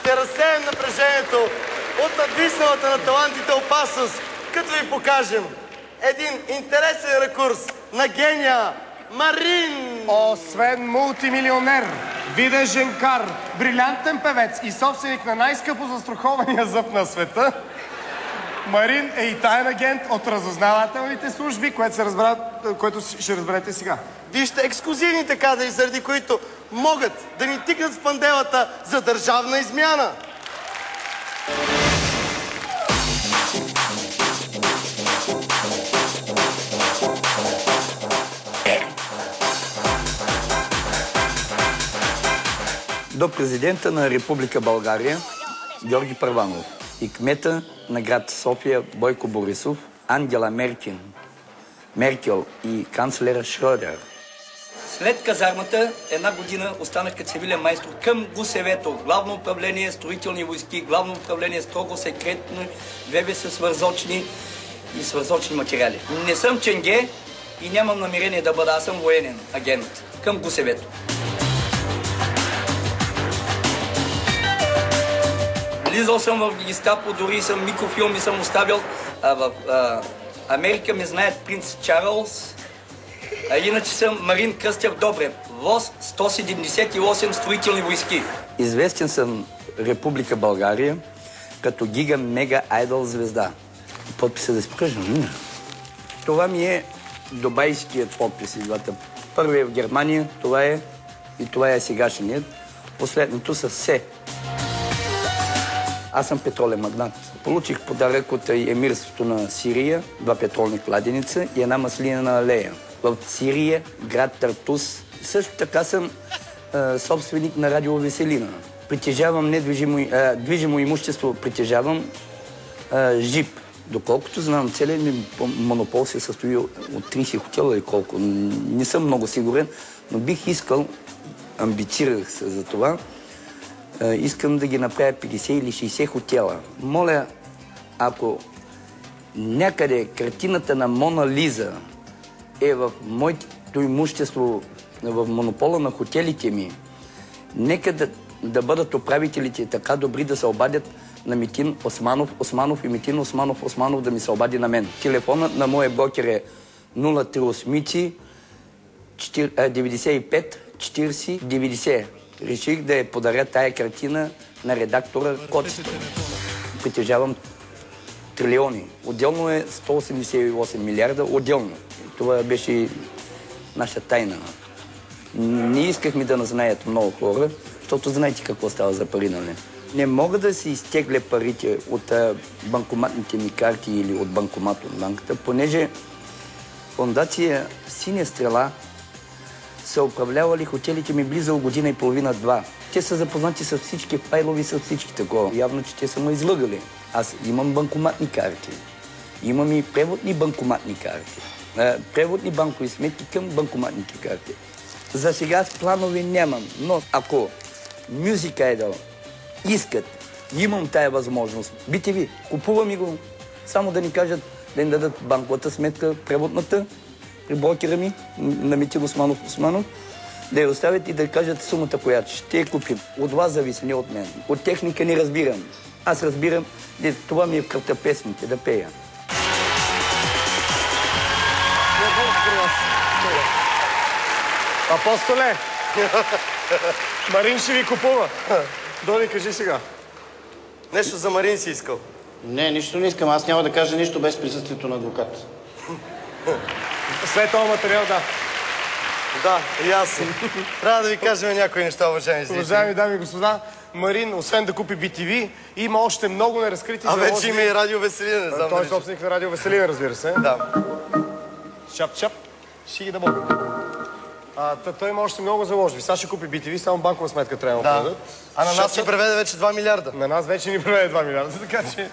ще разсеем напрежението от надвисналата на талантите опасност, като ви покажем един интересен рекурс на гения Марин! Освен мултимилионер, виден женкар, брилянтен певец и собственик на най-скъпо застрахования зъб на света, Марин е и таен агент от разузнавателните служби, което ще разберете сега. Вижте ексклюзивните кадри, заради които могат да ни тикнат в панделата за държавна измяна. До президента на Република България Георги Първанов и кмета на град София Бойко Борисов, Ангела Меркел и канцлера Шрёдер. След казармата една година останах като цивилен майстор към ГУСВ-то, Главно управление строителни войски, Главно управление строго секретно, ВВС свързочни и свързочни материали. Не съм ченге и нямам намерение да бъда, аз съм военен агент към ГУСВ-то. Влизал съм в гестапо, дори съм микрофилми съм оставил. В Америка ме знаят принц Чарлз. Иначе съм Марин Кръстев Добрев. ВОЗ 178 строителни войски. Известен съм в Република България като гига мега айдол звезда. Подписа да спръжна. Това ми е дубайският подпис. Първият в Германия, това е сегашният. Последното са все. Аз съм петролен магнат. Получих подарък от емирството на Сирия, 2 петролни кладеница и една маслинена алея. В Сирия, град Тартус. Също така съм собственик на радио Веселина. Притежавам движимо имущество, притежавам жип. Доколкото знам, целият ми монопол се състои от 30 хотела или колко. Не съм много сигурен, но бих искал, амбицирах се за това, искам да ги направя 50 или 60 хотела. Моля, ако някъде картината на Мона Лиза е в моето имущество, в монопола на хотелите ми, нека да бъдат управителите така добри да се обадят на Митин Османов и Митин Османов да ми се обади на мен. Телефонът на моя брокер е 038 95 40 90. Реших да я подаря тая картина на редактора Коцето. Притежавам трилиони. Отделно е 188 милиарда. Отделно. Това беше наша тайна. Не искахме да назнаят много хора, защото знаете какво става за пари, нали? Не мога да си изтегля парите от банкоматните ми карти или от банкомат от банката, понеже фондация Синя стрела са управлявали хотелите ми близо година и половина-два. Те са запознати с всички файлови, с всички такова. Явно, че те са ме излъгали. Аз имам банкоматни карти. Имам и преводни банкоматни карти. Преводни банкови сметки към банкоматните карти. За сега с планови нямам, но ако Music Idol искат, имам тая възможност. BTV, купувам и го. Само да ни кажат, да ни дадат банковата сметка, преводната, при брокера ми, на Митин Османов, да я оставят и да кажат сумата, която ще я купим. От вас зависи, не от мен. От техника не разбирам. Аз разбирам, това ми е в кръвта песните, да пея. Апостоле! Марин ще ви купува. Дони, кажи сега. Нещо за Марин си искал. Не, нищо не искам. Аз няма да кажа нищо без присъствието на адвокат. След този материал, да. Да, и аз. Трябва да ви кажем някои неща, уважаеми зрители. Уважаеми дами и господа, Марин, освен да купи BTV, има още много неразкрити заложби. Вече има и радио Веселина, не знам. Той е собственик на радио Веселина, разбира се. Да. Чап-чап. Ще ги да мога. Той има още много заложби. Сега ще купи BTV, само банкова сметка трябва да му предадат. А на нас ще преведе вече 2 милиарда. На нас вече ни преведе 2 милиарда, така че...